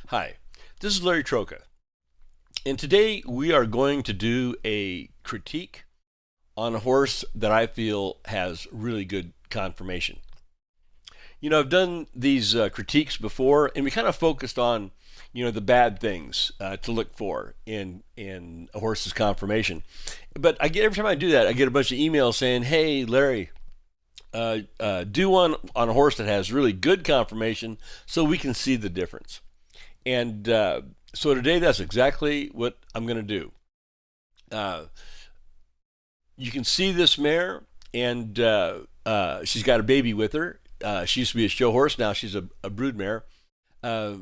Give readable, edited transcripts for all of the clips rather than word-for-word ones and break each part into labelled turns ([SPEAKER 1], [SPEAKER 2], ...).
[SPEAKER 1] Hi, this is Larry Trocha, and today we are going to do a critique on a horse that I feel has really good conformation. I've done these critiques before, and we kind of focused on, the bad things to look for in a horse's conformation. But every time I do that, I get a bunch of emails saying, "Hey, Larry, do one on a horse that has really good conformation, so we can see the difference." And so today, that's exactly what I'm going to do. Uh, you can see this mare, and she's got a baby with her. She used to be a show horse. Now she's a brood mare. Uh,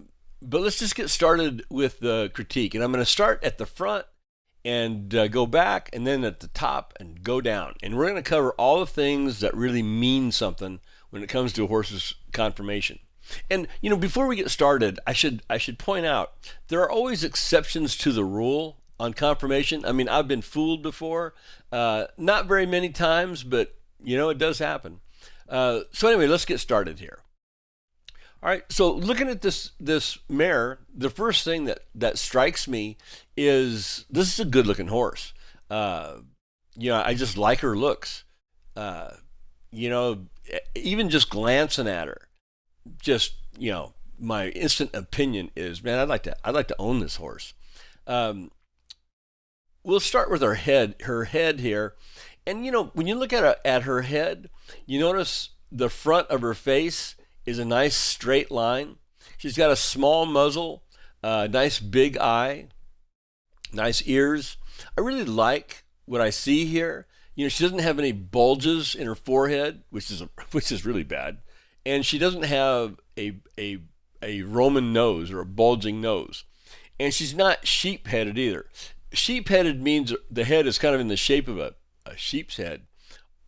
[SPEAKER 1] but let's just get started with the critique. And I'm going to start at the front and go back, and then at the top and go down. And we're going to cover all the things that really mean something when it comes to a horse's conformation. And before we get started, I should point out there are always exceptions to the rule on conformation. I mean, I've been fooled before, not very many times, but it does happen. So anyway, let's get started here. All right. So looking at this mare, the first thing that strikes me is this is a good looking horse. I just like her looks. Even just glancing at her, just my instant opinion is, man, I'd like to own this horse. We'll start with her head here, and when you look at her head, you notice the front of her face is a nice straight line. She's got a small muzzle, nice big eye, nice ears. I really like what I see here. She doesn't have any bulges in her forehead, which is really bad, and she doesn't have a Roman nose or a bulging nose, and she's not sheep-headed either. Sheep-headed means the head is kind of in the shape of a sheep's head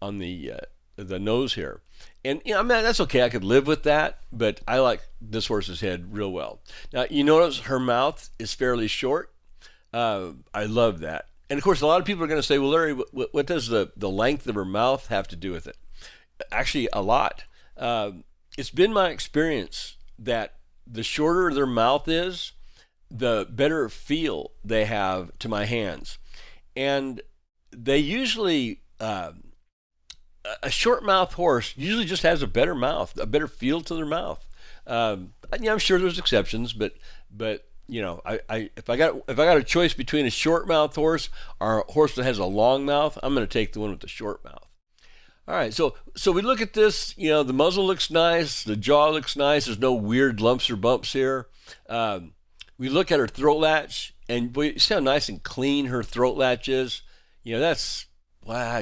[SPEAKER 1] on the nose here, and that's okay. I could live with that, but I like this horse's head real well. Now you notice her mouth is fairly short. I love that, and of course a lot of people are going to say, "Well, Larry, what does the length of her mouth have to do with it?" Actually, a lot. It's been my experience that the shorter their mouth is, the better feel they have to my hands. And they usually, a short mouth horse usually just has a better mouth, a better feel to their mouth. I'm sure there's exceptions, but if I got a choice between a short mouth horse or a horse that has a long mouth, I'm going to take the one with the short mouth. All right, so we look at this. The muzzle looks nice, the jaw looks nice. There's no weird lumps or bumps here. We look at her throat latch, and you see how nice and clean her throat latch is. I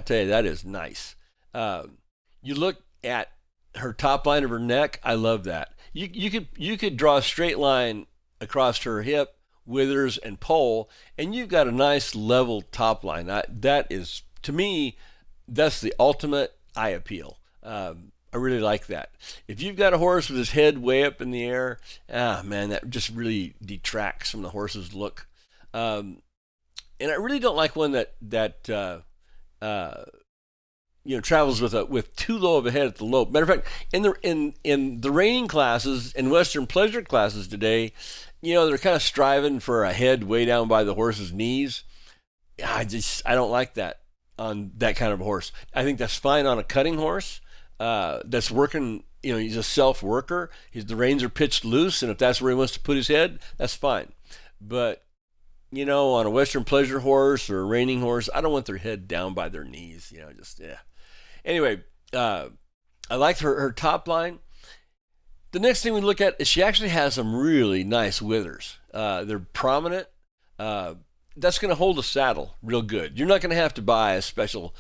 [SPEAKER 1] tell you, that is nice. You look at her top line of her neck. I love that. You could draw a straight line across her hip, withers, and pole, and you've got a nice level top line. That is, to me, that's the ultimate eye appeal. I really like that. If you've got a horse with his head way up in the air, man, that just really detracts from the horse's look. And I really don't like one that travels with too low of a head at the lope. Matter of fact, in the reining classes and Western pleasure classes today, they're kind of striving for a head way down by the horse's knees. I don't like that on that kind of a horse. I think that's fine on a cutting horse that's working. He's a self worker. The reins are pitched loose, and if that's where he wants to put his head, that's fine. But on a Western pleasure horse or a reining horse, I don't want their head down by their knees. Anyway, I like her top line. The next thing we look at is she actually has some really nice withers. They're prominent. That's going to hold a saddle real good. You're not going to have to buy a special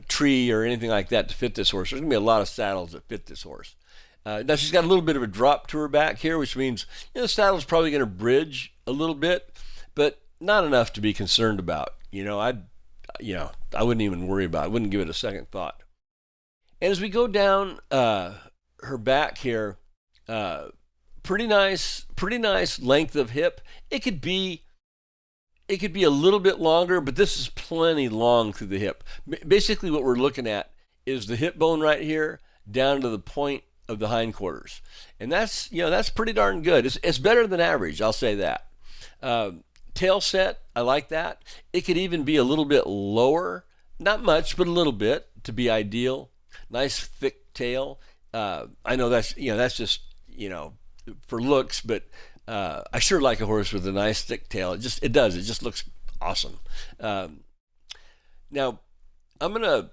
[SPEAKER 1] tree or anything like that to fit this horse. There's going to be a lot of saddles that fit this horse. Now she's got a little bit of a drop to her back here, which means the saddle's probably going to bridge a little bit, but not enough to be concerned about. I wouldn't even worry about it. I wouldn't give it a second thought. And as we go down her back here, pretty nice length of hip. It could be a little bit longer, but this is plenty long through the hip. Basically, what we're looking at is the hip bone right here down to the point of the hindquarters, and that's pretty darn good. It's better than average, I'll say that. Uh, Tail set, I like that. It could even be a little bit lower, not much, but a little bit to be ideal. Nice thick tail. I know that's just for looks, but I sure like a horse with a nice thick tail. It just looks awesome. Now I'm gonna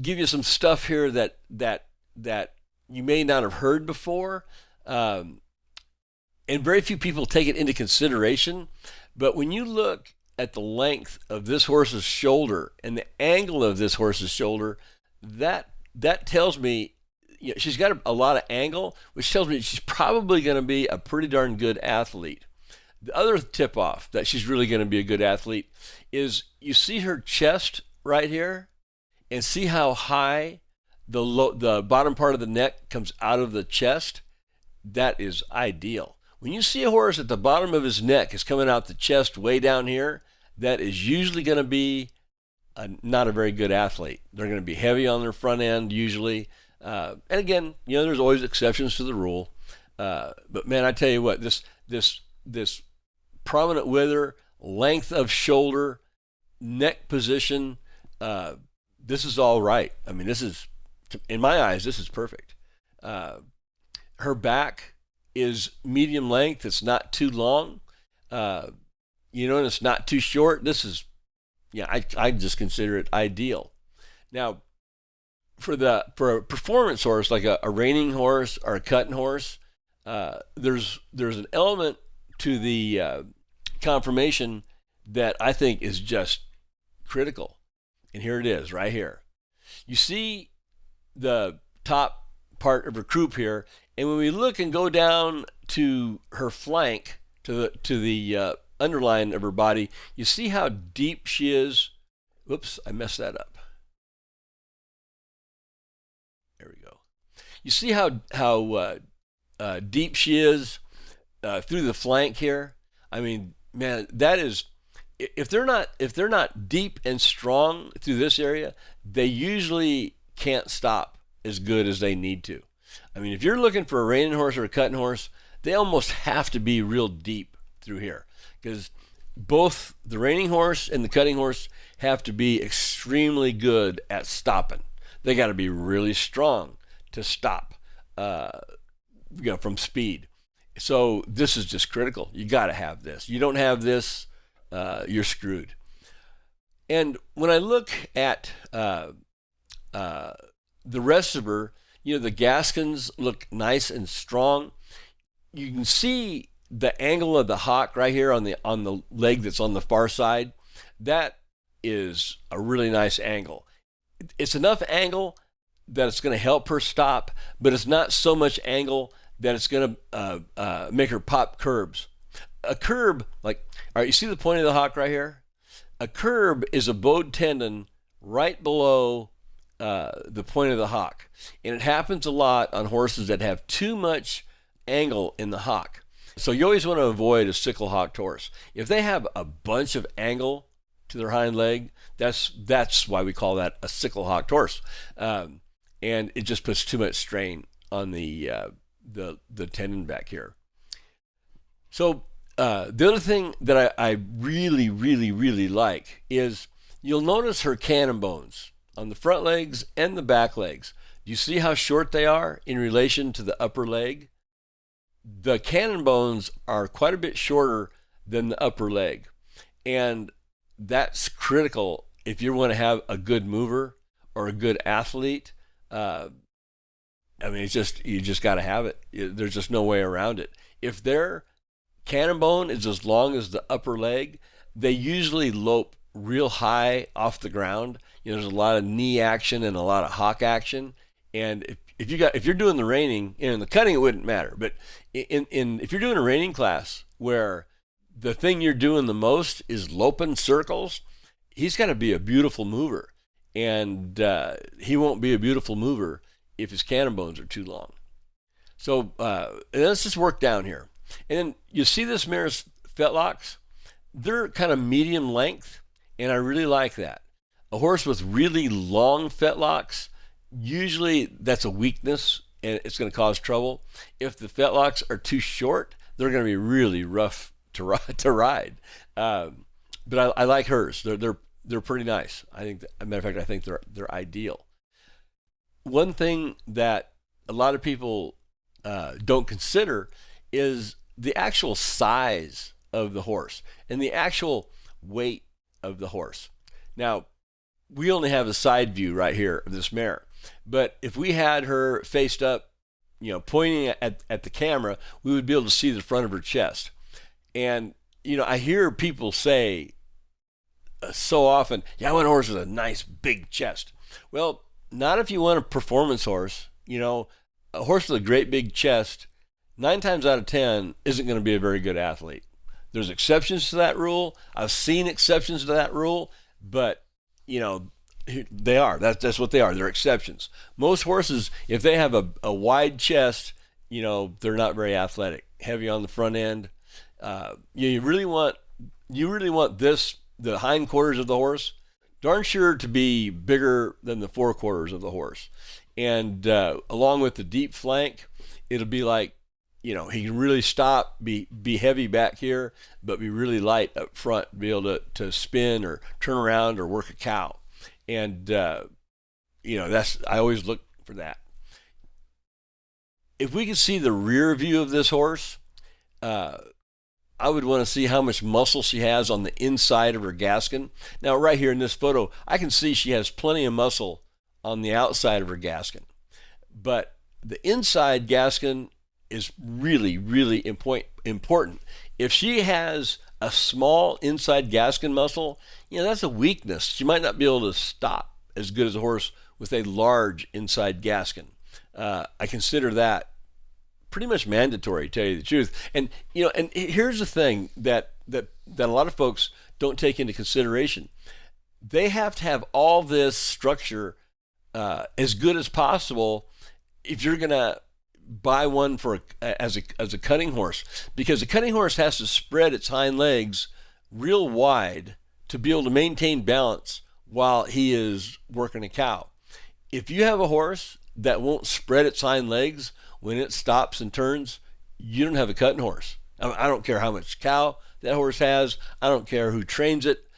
[SPEAKER 1] give you some stuff here that you may not have heard before, and very few people take it into consideration. But when you look at the length of this horse's shoulder and the angle of this horse's shoulder, that tells me she's got a lot of angle, which tells me she's probably going to be a pretty darn good athlete. The other tip off that she's really going to be a good athlete is you see her chest right here, and see how high the bottom part of the neck comes out of the chest. That is ideal. When you see a horse at the bottom of his neck is coming out the chest way down here, that is usually going to be not a very good athlete. They're going to be heavy on their front end usually. And again, there's always exceptions to the rule. But man, I tell you what, this prominent wither, length of shoulder, neck position, this is all right. I mean, in my eyes, this is perfect. Her back is medium length. It's not too long, and it's not too short. I just consider it ideal. Now, for a performance horse like a reining horse or a cutting horse, there's an element to the conformation that I think is just critical. And here it is, right here. You see the top part of her croup here, and when we look and go down to her flank, to the underline of her body, you see how deep she is. Whoops, I messed that up. There we go. You see how deep she is through the flank here. I mean, man, that is. If they're not deep and strong through this area, they usually can't stop as good as they need to. I mean, if you're looking for a reining horse or a cutting horse, they almost have to be real deep through here, because both the reining horse and the cutting horse have to be extremely good at stopping. They got to be really strong to stop from speed. So this is just critical. You got to have this. You don't have this, you're screwed. And when I look at the rest of her, the Gaskins look nice and strong. You can see the angle of the hock right here on the leg that's on the far side. That is a really nice angle. It's enough angle that it's going to help her stop, but it's not so much angle that it's going to make her pop curbs. A curb, all right, you see the point of the hock right here? A curb is a bowed tendon right below the point of the hock. And it happens a lot on horses that have too much angle in the hock. So you always want to avoid a sickle hocked horse. If they have a bunch of angle to their hind leg, that's why we call that a sickle hocked horse. And it just puts too much strain on the tendon back here. So the other thing that I really, really, really like is you'll notice her cannon bones on the front legs and the back legs. Do you see how short they are in relation to the upper leg? The cannon bones are quite a bit shorter than the upper leg. And that's critical if you want to have a good mover or a good athlete. I mean, you just got to have it. There's just no way around it. If their cannon bone is as long as the upper leg, they usually lope real high off the ground. There's a lot of knee action and a lot of hock action. And if you're doing the reining, in the cutting it wouldn't matter. But if you're doing a reining class where the thing you're doing the most is loping circles, he's got to be a beautiful mover. And he won't be a beautiful mover if his cannon bones are too long. So let's just work down here. And then you see this mare's fetlocks? They're kind of medium length, and I really like that. A horse with really long fetlocks Usually that's a weakness and it's going to cause trouble. If the fetlocks are too short, they're going to be really rough to ride. But I like hers. They're pretty nice. I think, as a matter of fact, I think they're ideal. One thing that a lot of people don't consider is the actual size of the horse and the actual weight of the horse. Now, we only have a side view right here of this mare, but if we had her faced up, pointing at the camera, we would be able to see the front of her chest. And I hear people say so often, "Yeah, I want a horse with a nice big chest." Well, not if you want a performance horse. A horse with a great big chest, 9 times out of 10, isn't going to be a very good athlete. There's exceptions to that rule. I've seen exceptions to that rule, but they are. That's what they are. They're exceptions. Most horses, if they have a wide chest, they're not very athletic. Heavy on the front end. You really want the hindquarters of the horse darn sure to be bigger than the forequarters of the horse, and along with the deep flank, it'll be like he can really stop, be heavy back here, but be really light up front, be able to spin or turn around or work a cow. And I always look for that. If we could see the rear view of this horse, I would want to see how much muscle she has on the inside of her gaskin. Now, right here in this photo, I can see she has plenty of muscle on the outside of her gaskin, but the inside gaskin is really, really important. If she has a small inside gaskin muscle, that's a weakness. She might not be able to stop as good as a horse with a large inside gaskin. I consider that pretty much mandatory, to tell you the truth. And here's the thing that a lot of folks don't take into consideration. They have to have all this structure as good as possible if you're gonna buy one as a cutting horse, because a cutting horse has to spread its hind legs real wide to be able to maintain balance while he is working a cow. If you have a horse that won't spread its hind legs when it stops and turns, you don't have a cutting horse. I don't care how much cow that horse has. I don't care who trains it.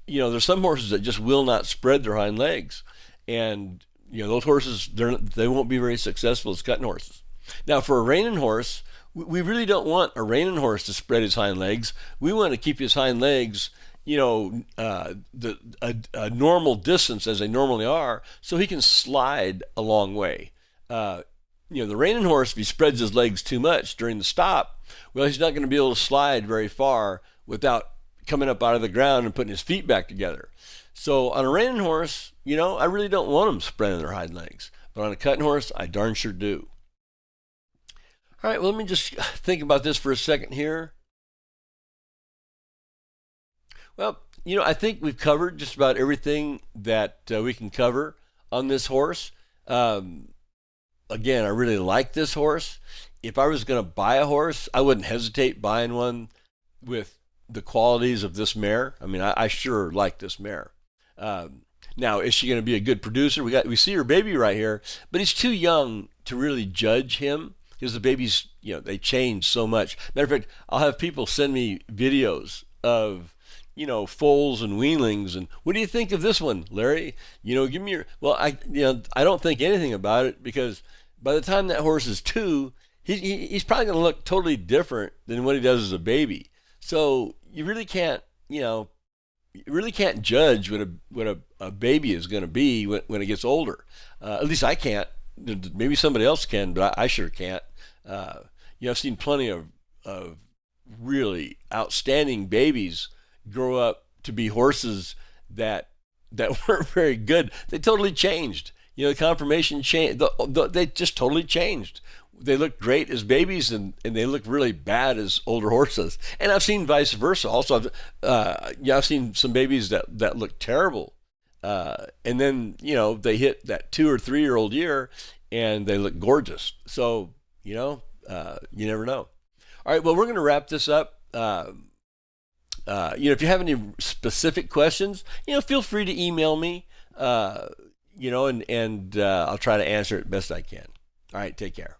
[SPEAKER 1] There's some horses that just will not spread their hind legs, and those horses, they won't be very successful as cutting horses. Now, for a reining horse, we really don't want a reining horse to spread his hind legs. We want to keep his hind legs, a normal distance as they normally are, so he can slide a long way. The reining horse, if he spreads his legs too much during the stop, well, he's not going to be able to slide very far without coming up out of the ground and putting his feet back together. So on a reining horse, I really don't want them spreading their hind legs. But on a cutting horse, I darn sure do. All right, well, let me just think about this for a second here. Well, I think we've covered just about everything that we can cover on this horse. Again, I really like this horse. If I was going to buy a horse, I wouldn't hesitate buying one with the qualities of this mare. I mean, I sure like this mare. Now, is she going to be a good producer? We see her baby right here, but he's too young to really judge him because the babies, they change so much. Matter of fact, I'll have people send me videos of, foals and weanlings, and what do you think of this one, Larry? Give me your. Well, I don't think anything about it, because by the time that horse is 2, he's probably going to look totally different than what he does as a baby. So you really can't, judge what a baby is going to be when it gets older. At least I can't. Maybe somebody else can, but I sure can't. I've seen plenty of really outstanding babies grow up to be horses that weren't very good. They totally changed. The conformation changed. They just totally changed. They look great as babies, and they look really bad as older horses. And I've seen vice versa. Also, I've seen some babies that look terrible, and then they hit that 2 or 3 year old year, and they look gorgeous. So you never know. All right, well, we're going to wrap this up. If you have any specific questions, feel free to email me. and I'll try to answer it best I can. All right, take care.